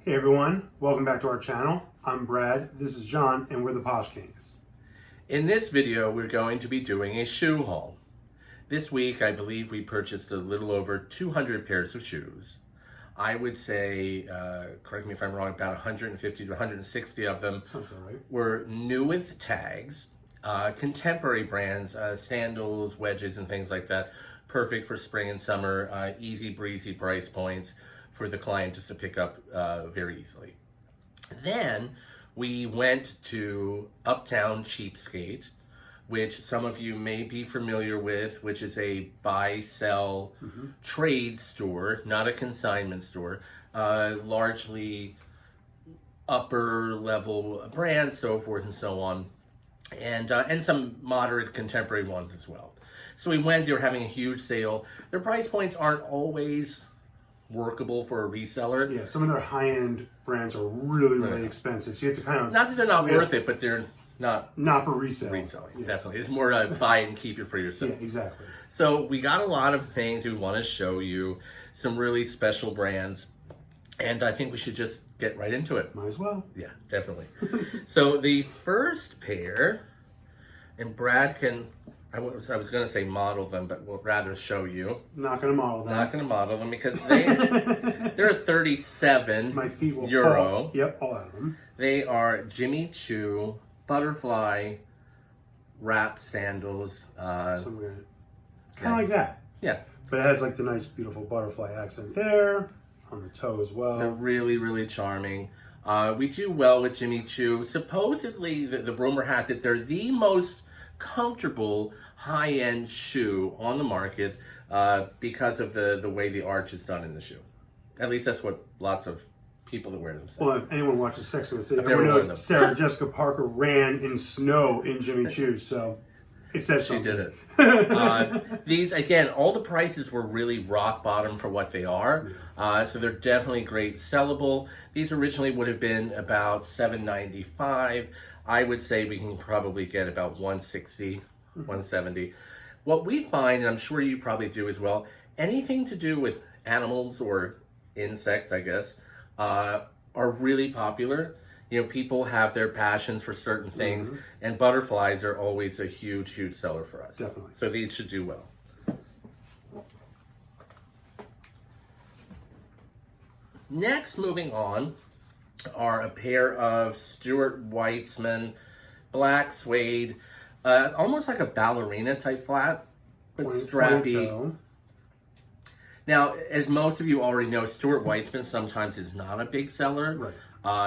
Hey everyone, welcome back to our channel. I'm Brad, this is John, and we're the Posh Kings. In this video, we're going to be doing a shoe haul. This week, I believe we purchased a little over 200 pairs of shoes. I would say, correct me if I'm wrong, about 150 to 160 of them Sounds about right. were new with tags, contemporary brands, sandals, wedges, and things like that. Perfect for spring and summer, easy breezy price points for the client just to pick up very easily. Then we went to Uptown Cheapskate, which some of you may be familiar with, which is a buy-sell trade store, not a consignment store, largely upper level brands, so forth and so on, and some moderate contemporary ones as well. So we went, they were having a huge sale. Their price points aren't always workable for a reseller. Yeah, some of their high-end brands are really expensive, so you have to kind of... Not that they're not worth it, but they're not for resale. Reselling, yeah. definitely. It's more to buy it and keep it for yourself. Yeah, exactly. So we got a lot of things we want to show you, some really special brands, and I think we should just get right into it. Might as well. Yeah, definitely. So the first pair, and Brad can... I was going to say model them, but we'll rather show you. Not going to model them. Not going to model them because they're a 37 My feet will euro. fall. Yep, all out of them. They are Jimmy Choo butterfly wrap sandals. Kind of like that. Yeah. But it has like the nice, beautiful butterfly accent there on the toe as well. They're really charming. We do well with Jimmy Choo. Supposedly, the rumor has it they're the most comfortable high-end shoe on the market because of the way the arch is done in the shoe. At least that's what lots of people that wear them say. Well, if anyone watches Sex and the City, everyone knows Sarah Jessica Parker ran in snow in Jimmy Choo, so it says something. She did it. These, again, all the prices were really rock bottom for what they are, so they're definitely great sellable. These originally would have been about $7.95. I would say we can probably get about 160, 170. What we find, and I'm sure you probably do as well, anything to do with animals or insects, I guess, are really popular. You know, people have their passions for certain things, and butterflies are always a huge seller for us. Definitely. So these should do well. Next, moving on, are a pair of Stuart Weitzman black suede, almost like a ballerina type flat, but strappy. Now, as most of you already know, Stuart Weitzman sometimes is not a big seller,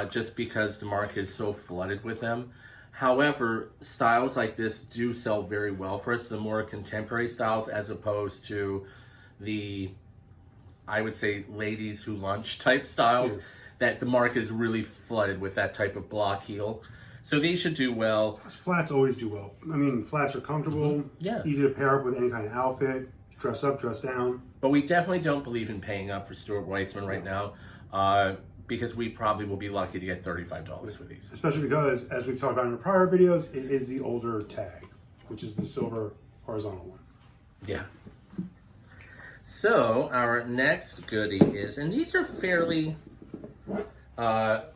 just because the market is so flooded with them. However, styles like this do sell very well for us, the more contemporary styles, as opposed to the, I would say, ladies who lunch type styles. That the market is really flooded with that type of block heel. So these should do well. Flats always do well. I mean, flats are comfortable, easy to pair up with any kind of outfit, dress up, dress down. But we definitely don't believe in paying up for Stuart Weitzman right now, because we probably will be lucky to get $35 for these. Especially because, as we've talked about in our prior videos, it is the older tag, which is the silver horizontal one. Yeah. So our next goodie is, and these are fairly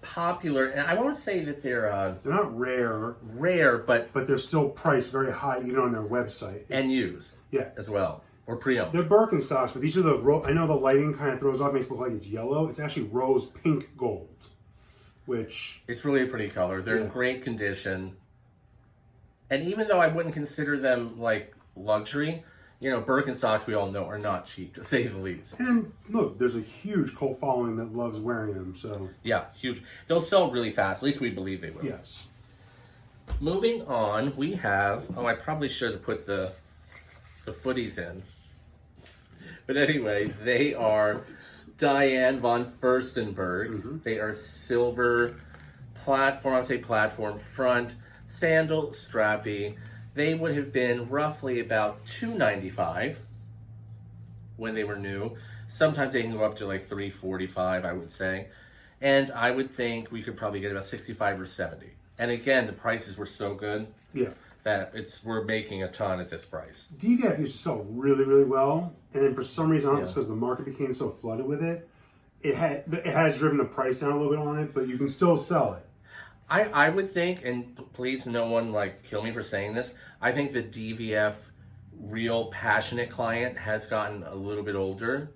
popular, and I won't say that they're not rare, but they're still priced very high even on their website. And used, as well, or pre-owned. They're Birkenstocks, but these are the I know the lighting kind of throws off, makes it look like it's yellow. It's actually rose pink gold, which it's really a pretty color. They're in great condition, and even though I wouldn't consider them like luxury, you know, Birkenstocks, we all know, are not cheap, to say the least. And look, there's a huge cult following that loves wearing them, so... Yeah, huge. They'll sell really fast. At least we believe they will. Yes. Moving on, we have... Oh, I probably should have put the footies in. But anyway, they are Diane von Furstenberg. They are silver platform, I'd say platform front, sandal, strappy. They would have been roughly about $2.95 when they were new. Sometimes they can go up to like $3.45, I would say. And I would think we could probably get about 65 or 70. And again, the prices were so good that we're making a ton at this price. DVF used to sell really well, and then for some reason, I don't know if it's because the market became so flooded with it, it has driven the price down a little bit on it, but you can still sell it. I would think, and please no one like kill me for saying this, I think the DVF real passionate client has gotten a little bit older,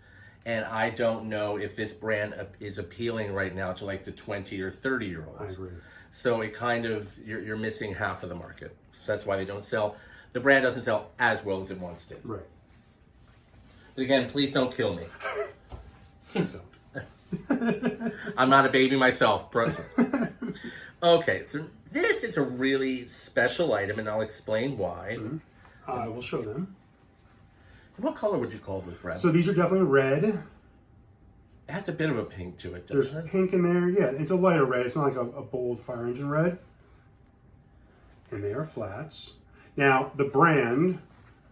and I don't know if this brand is appealing right now to like the 20 or 30 year olds. I agree. So it kind of, you're missing half of the market. So that's why they don't sell. The brand doesn't sell as well as it once did. Right. But again, please don't kill me. So. I'm not a baby myself. Okay, so this is a really special item, and I'll explain why. Mm-hmm. I will show them. What color would you call this, Brad? So these are definitely red. It has a bit of a pink to it, There's doesn't it? pink in there. Yeah, it's a lighter red. It's not like a bold fire engine red. And they are flats. Now, the brand,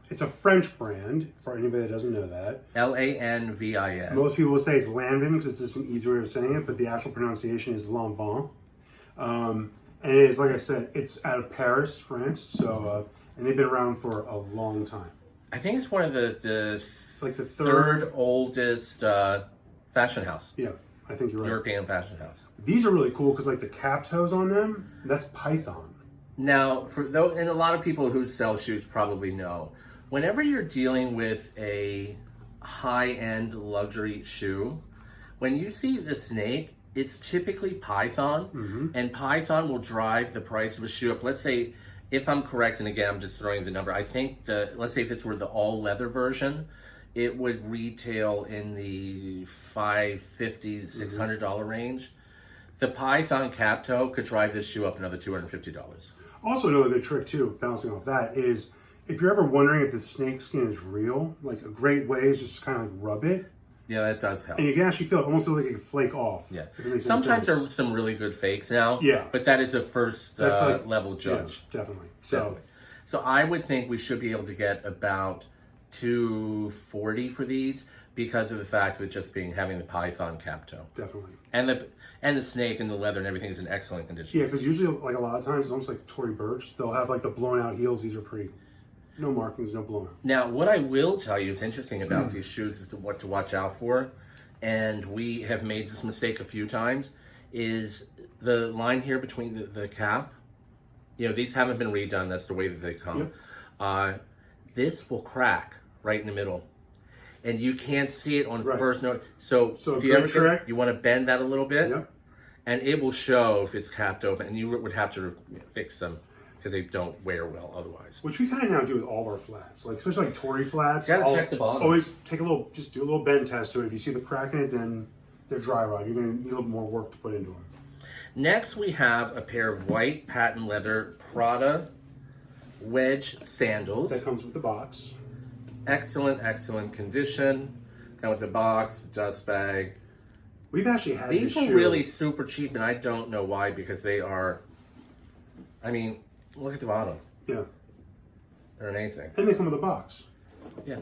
it's a French brand, for anybody that doesn't know that. Lanvin. Most people will say it's Lanvin because it's just an easier way of saying it, but the actual pronunciation is Lanvin. And it is, like I said, it's out of Paris, France. So, and they've been around for a long time. I think it's one of the It's like the third oldest fashion house. Yeah, I think you're right. European fashion house. These are really cool because like the cap toes on them, that's Python. Now, and a lot of people who sell shoes probably know, whenever you're dealing with a high-end luxury shoe, when you see the snake, it's typically Python, and Python will drive the price of a shoe up. Let's say, if I'm correct, and again, I'm just throwing the number, I think let's say if this were the all-leather version, it would retail in the $550, $600 range. The Python cap toe could drive this shoe up another $250. Also, another good trick too, bouncing off that, is if you're ever wondering if the snake skin is real, like a great way is just kind of like rub it. Yeah, that does help. And you can actually feel it almost feel like it can flake off. Yeah. Sometimes Sometimes there are some really good fakes now. Yeah. But that is a first like, level judge. Yeah, definitely. So I would think we should be able to get about $240 for these because of the fact of it just having the Python cap toe. Definitely. And the snake and the leather and everything is in excellent condition. Yeah, because usually like a lot of times it's almost like Tory Burch. They'll have like the blown out heels. These are pretty, no markings, no blown out. Now, what I will tell you is interesting about these shoes is what to watch out for. And we have made this mistake a few times, is the line here between the cap. You know, these haven't been redone. That's the way that they come. Yep. This will crack right in the middle. And you can't see it on first note. So if you ever you want to bend that a little bit, and it will show if it's capped open. And you would have to fix them because they don't wear well otherwise. Which we kind of now do with all of our flats, like especially like Tory flats. You gotta check the bottom. Always just do a little bend test to it. If you see the crack in it, then they're dry rot. You're gonna need a little more work to put into them. Next, we have a pair of white patent leather Prada wedge sandals. That comes with the box. Excellent condition. Come with the box, dust bag. We've actually had these are really super cheap, and I don't know why, because they are. I mean, look at the bottom. Yeah, they're amazing. And they come with a box. Yeah,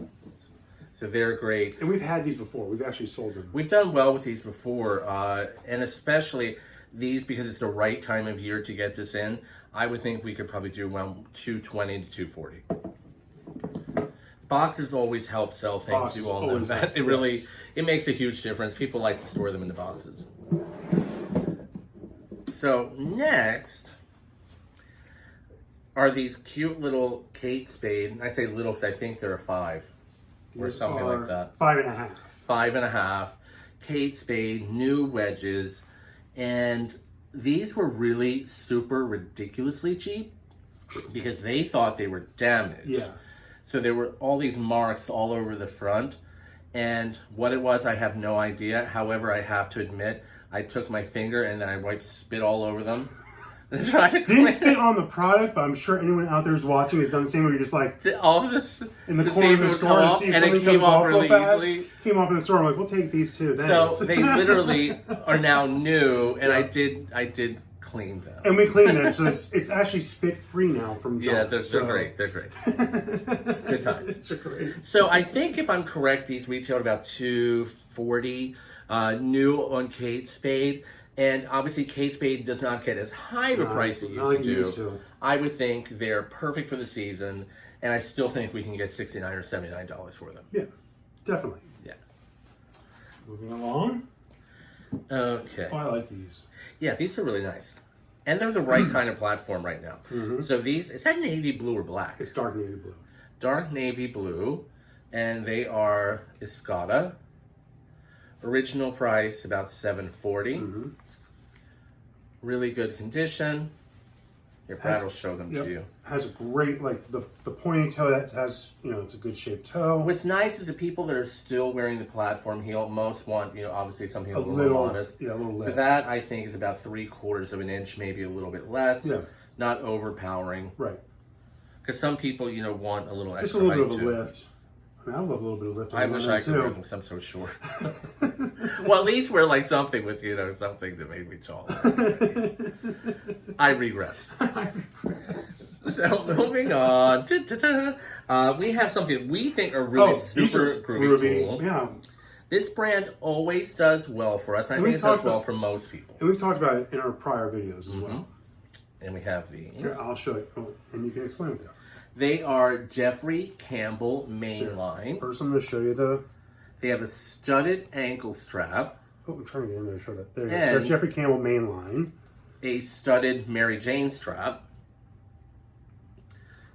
so they're great. And we've had these before. We've actually sold them. We've done well with these before, and especially these because it's the right time of year to get this in. I would think we could probably do around $220 to $240. Boxes always help sell things. Boxes You all know that. It really it makes a huge difference. People like to store them in the boxes. So next are these cute little Kate Spade. And I say little because I think they're a 5 or something like that. 5.5. 5.5. Kate Spade, new wedges. And these were really super ridiculously cheap because they thought they were damaged. Yeah. So there were all these marks all over the front. And what it was, I have no idea. However, I have to admit, I took my finger and then I wiped spit all over them. Didn't spit on the product, but I'm sure anyone out there who's watching has done the same where you're just like all of this in the corner of the store to see if something comes off real fast. Came off in the store, I'm like, we'll take these too. Thanks. So they literally are now new, and I did clean them. And we cleaned them, so it's actually spit free now from John. Yeah, they're great. They're great. Good times. They're great. So I think if I'm correct, these retailed about $240 new on Kate Spade. And obviously, Kate Spade does not get as high of a price as it used to. I would think they're perfect for the season, and I still think we can get $69 or $79 for them. Yeah, definitely. Yeah. Moving along. Okay. Oh, I like these. Yeah, these are really nice. And they're the right kind of platform right now. Mm-hmm. So these, is that navy blue or black? It's dark navy blue. Dark navy blue. And they are Escada. Original price about $740. Mm-hmm. Really good condition. Your Brad will show them to you. Has a great, like, the pointy toe that has, you know, it's a good shaped toe. What's nice is the people that are still wearing the platform heel most want, you know, obviously something a little more modest. Yeah, a little lift. So that, I think, is about 3/4 of an inch, maybe a little bit less. Yeah. Not overpowering. Right. Because some people, you know, want a little extra Just a little bit of a too. lift. I mean, I love a little bit of lift. I wish I could wear them because I'm so short. Well, at least wear like something with, you know, something that made me taller. I regress. So moving on. We have something we think are really super groovy cool. Yeah. This brand always does well for us. I think it does well for most people. And we've talked about it in our prior videos as well. And we have these. Here, I'll show you. Oh, and you can explain what they are. They are Jeffrey Campbell mainline. First, I'm going to show you the... They have a studded ankle strap. Oh, I'm trying to get in there to show that. There you go. So Jeffrey Campbell mainline. A studded Mary Jane strap.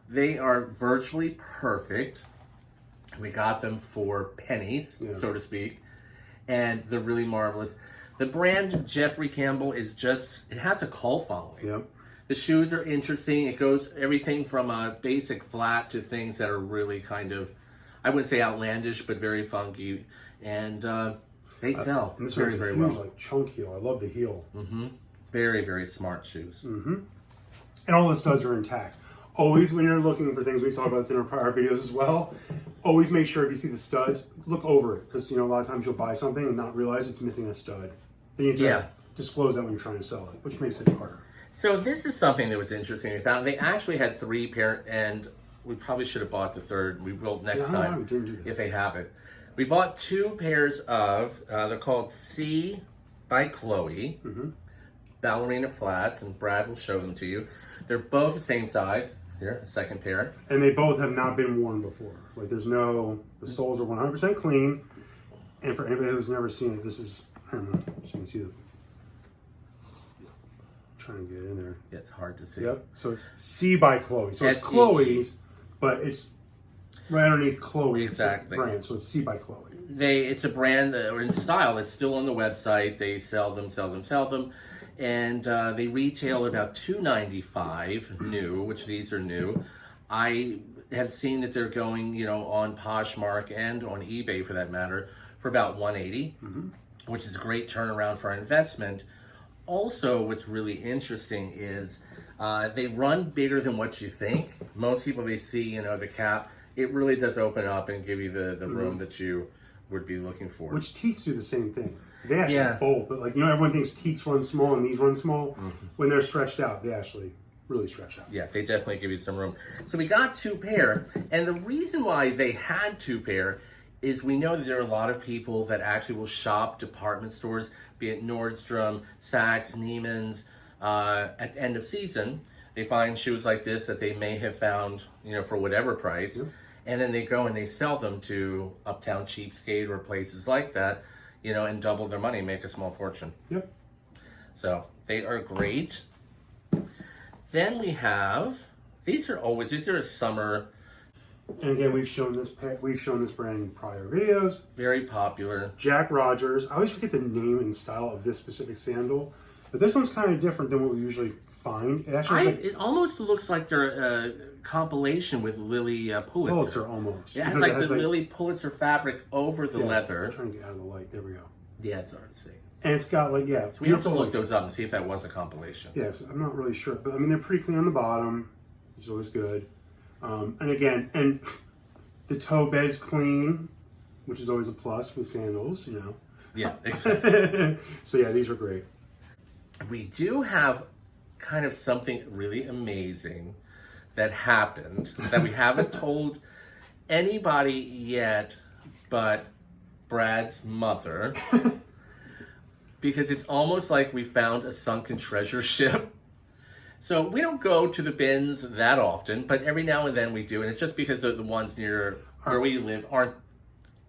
They are virtually perfect. We got them for pennies, so to speak. And they're really marvelous. The brand Jeffrey Campbell is just, it has a cult following. Yep. The shoes are interesting. It goes everything from a basic flat to things that are really kind of, I wouldn't say outlandish, but very funky. And they sell and this very, one's very huge, well. like chunk heel. I love the heel. Very, very smart shoes. And all the studs are intact. Always, when you're looking for things, we've talked about this in our prior videos as well, always make sure if you see the studs, look over it. Because, you know, a lot of times you'll buy something and not realize it's missing a stud. Then you have to disclose that when you're trying to sell it, which makes it harder. So this is something that was interesting. We found they actually had 3 pair, and we probably should have bought the third. We will next time we didn't do that. if they have it. We bought 2 pairs of, they're called C by Chloe, ballerina flats, and Brad will show them to you. They're both the same size. Here, a second pair. And they both have not been worn before. Like there's no, the soles are 100% clean. And for anybody who's never seen it, this is, I don't know, so you can see the, trying to get in there. Yeah, it's hard to see. Yep. So it's C by Chloe. So it's Chloe's, but it's right underneath Chloe's brand. So it's C by Chloe. It's a brand or in style that's still on the website. They sell them, and they retail about $295 new, which these are new. I have seen that they're going, you know, on Poshmark and on eBay for that matter for about $180, which is a great turnaround for our investment. Also, what's really interesting is they run bigger than what you think. Most people, they see, you know, the cap. It really does open up and give you the room that you would be looking for. Which teaks do the same thing. They actually fold, but like, you know, everyone thinks teaks run small and these run small. When they're stretched out, they actually really stretch out. Yeah, they definitely give you some room. So we got 2 pair, and the reason why they had 2 pair is we know that there are a lot of people that actually will shop department stores, be it Nordstrom, Saks, Neiman's, at the end of season. They find shoes like this that they may have found, you know, for whatever price, and then they go and they sell them to Uptown Cheapskate or places like that, you know, and double their money, make a small fortune. Yep. So they are great. Then we have, these are a summer. And again, we've shown this brand in prior videos. Very popular. Jack Rogers. I always forget the name and style of this specific sandal, but this one's kind of different than what we usually find. It actually it almost looks like they're a compilation with Lily Pulitzer. Pulitzer almost. Yeah, it has the Lily Pulitzer fabric over the leather. I'm trying to get out of the light. There we go. Yeah, it's hard to see. And it's got like, So we have to look those up and see if that was a compilation. Yeah, I'm not really sure, but I mean, they're pretty clean on the bottom, which is always good. And again, and the toe bed's clean, which is always a plus with sandals, you know. Yeah, exactly. So yeah, these are great. We do have kind of something really amazing that happened that we haven't told anybody yet but Brad's mother. Because it's almost like we found a sunken treasure ship. So we don't go to the bins that often, but every now and then we do. And it's just because the ones near where we live aren't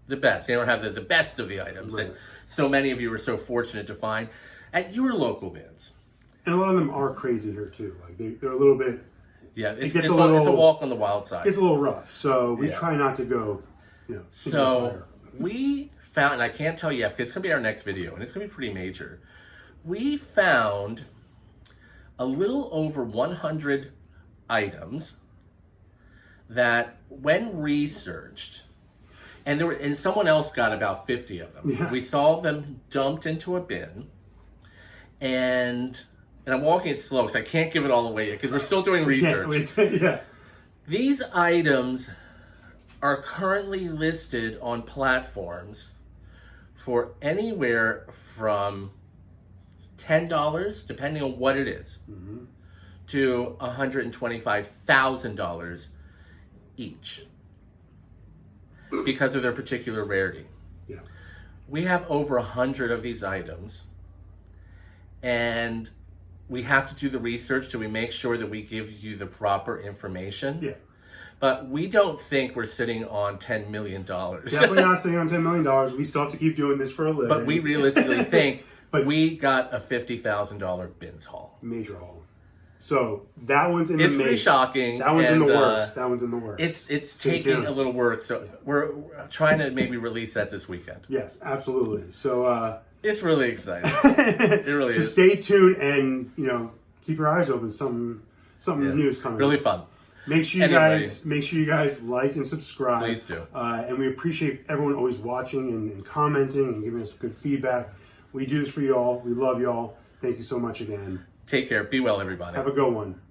the best. They don't have the best of the items Right. that so many of you are so fortunate to find at your local bins. And a lot of them are crazy here too. Like they're a little bit. Yeah, it's gets a a little- walk on the wild side. It's a little rough, so we Yeah. try not to go. Into the So fire. we found, and I can't tell you yet because it's going to be our next video, and it's going to be pretty major. We found a little over 100 items that, when researched, and someone else got about 50 of them. Yeah. We saw them dumped into a bin, and I'm walking it slow because I can't give it all away yet because we're still doing research. Yeah. These items are currently listed on platforms for anywhere from $10, depending on what it is, to $125,000 each because of their particular rarity. Yeah. We have over 100 of these items, and we have to do the research so we make sure that we give you the proper information. Yeah. But we don't think we're sitting on $10 million. Definitely not sitting on $10 million. We still have to keep doing this for a living. But we realistically think But- we got a $50,000 bins haul. Major haul. So that one's in the It's pretty making. shocking. That one's in the and, works. That one's in the works. It's Stay taking tuned. a little work, so we're trying to maybe release that this weekend. Yes, absolutely. So It's really exciting. It really so is. stay tuned and keep your eyes open. Something Yeah. new is coming. Really fun. Make sure you guys like and subscribe. Please do. And we appreciate everyone always watching and commenting and giving us good feedback. We do this for y'all. We love y'all. Thank you so much again. Take care. Be well, everybody. Have a good one.